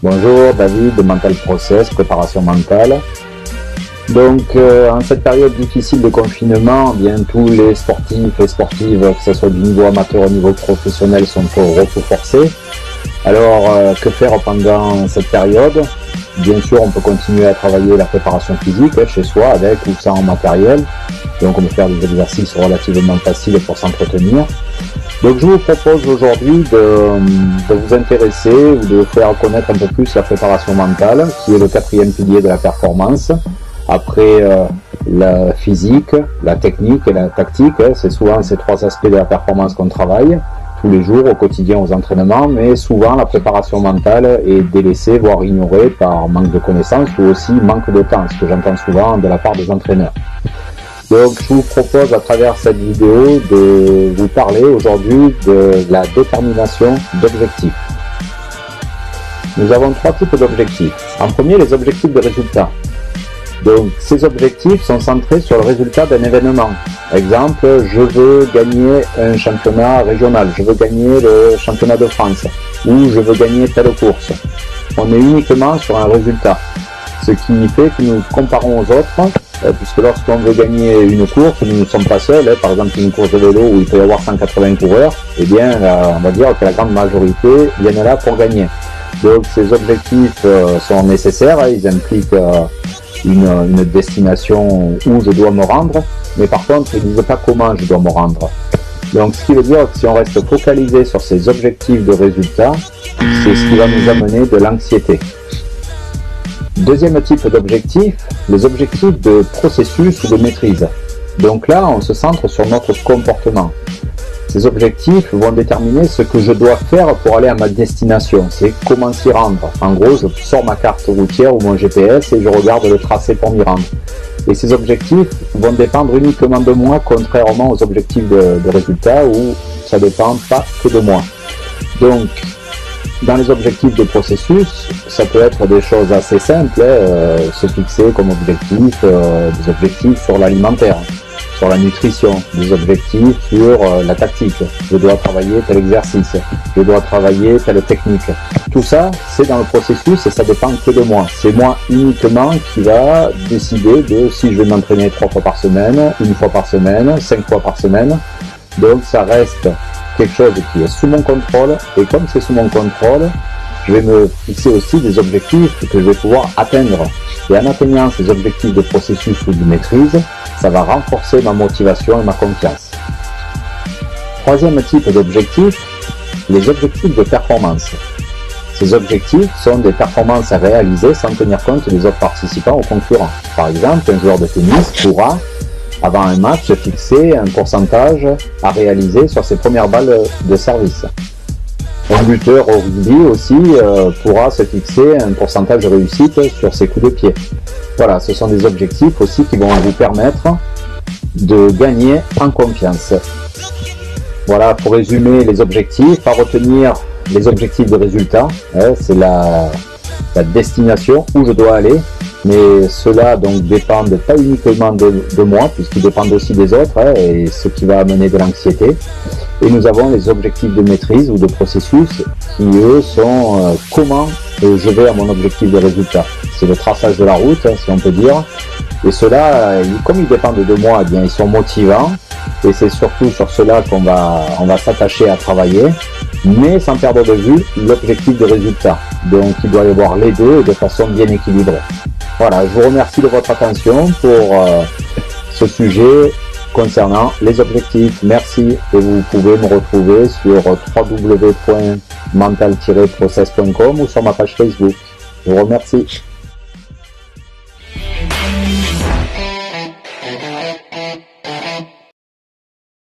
Bonjour David de Mental Process, préparation mentale. Donc en cette période difficile de confinement, bien tous les sportifs et sportives, que ce soit du niveau amateur au niveau professionnel, sont au repos forcé. Alors que faire pendant cette période? Bien sûr, on peut continuer à travailler la préparation physique chez soi, avec ou sans matériel. Donc on peut faire des exercices relativement faciles pour s'entretenir. Donc je vous propose aujourd'hui de vous intéresser ou de vous faire connaître un peu plus la préparation mentale, qui est le quatrième pilier de la performance. Après la physique, la technique et la tactique, c'est souvent ces trois aspects de la performance qu'on travaille tous les jours, au quotidien, aux entraînements, mais souvent la préparation mentale est délaissée, voire ignorée par manque de connaissances ou aussi manque de temps, ce que j'entends souvent de la part des entraîneurs. Donc je vous propose à travers cette vidéo de vous parler aujourd'hui de la détermination d'objectifs. Nous avons trois types d'objectifs. En premier, les objectifs de résultat. Donc ces objectifs sont centrés sur le résultat d'un événement. Exemple, je veux gagner un championnat régional, je veux gagner le championnat de France, ou je veux gagner telle course. On est uniquement sur un résultat. Ce qui fait que nous comparons aux autres, puisque lorsqu'on veut gagner une course, nous ne sommes pas seuls. Par exemple, une course de vélo où il peut y avoir 180 coureurs, eh bien, on va dire que la grande majorité viennent là pour gagner. Donc ces objectifs sont nécessaires, ils impliquent une destination où je dois me rendre, mais par contre, ils ne disent pas comment je dois me rendre. Donc ce qui veut dire que si on reste focalisé sur ces objectifs de résultat, c'est ce qui va nous amener de l'anxiété. Deuxième type d'objectif, les objectifs de processus ou de maîtrise. Donc là, on se centre sur notre comportement. Ces objectifs vont déterminer ce que je dois faire pour aller à ma destination. C'est comment s'y rendre. En gros, je sors ma carte routière ou mon GPS et je regarde le tracé pour m'y rendre. Et ces objectifs vont dépendre uniquement de moi, contrairement aux objectifs de résultat où ça ne dépend pas que de moi. Donc, dans les objectifs de processus, ça peut être des choses assez simples, se fixer comme objectif, des objectifs sur l'alimentaire, sur la nutrition, des objectifs sur la tactique. Je dois travailler tel exercice, je dois travailler telle technique. Tout ça, c'est dans le processus et ça dépend que de moi. C'est moi uniquement qui va décider de si je vais m'entraîner 3 fois par semaine, 1 fois par semaine, 5 fois par semaine. Donc ça reste quelque chose qui est sous mon contrôle, et comme c'est sous mon contrôle, je vais me fixer aussi des objectifs que je vais pouvoir atteindre. Et en atteignant ces objectifs de processus ou de maîtrise, ça va renforcer ma motivation et ma confiance. Troisième type d'objectif, les objectifs de performance. Ces objectifs sont des performances à réaliser sans tenir compte des autres participants ou concurrents. Par exemple, un joueur de tennis pourra, avant un match, se fixer un pourcentage à réaliser sur ses premières balles de service. Un buteur au rugby aussi pourra se fixer un pourcentage de réussite sur ses coups de pied. Voilà, ce sont des objectifs aussi qui vont vous permettre de gagner en confiance. Voilà, pour résumer les objectifs, à retenir les objectifs de résultat, c'est la destination où je dois aller. Mais cela donc dépendent pas uniquement de moi, puisqu'ils dépendent aussi des autres, et ce qui va amener de l'anxiété. Et nous avons les objectifs de maîtrise ou de processus qui, eux, sont comment je vais à mon objectif de résultat. C'est le traçage de la route, si on peut dire. Et cela, comme ils dépendent de moi, eh bien, ils sont motivants. Et c'est surtout sur cela qu'on va s'attacher à travailler, mais sans perdre de vue l'objectif de résultat. Donc il doit y avoir les deux de façon bien équilibrée. Voilà, je vous remercie de votre attention pour ce sujet concernant les objectifs. Merci, et vous pouvez me retrouver sur www.mental-process.com ou sur ma page Facebook. Je vous remercie.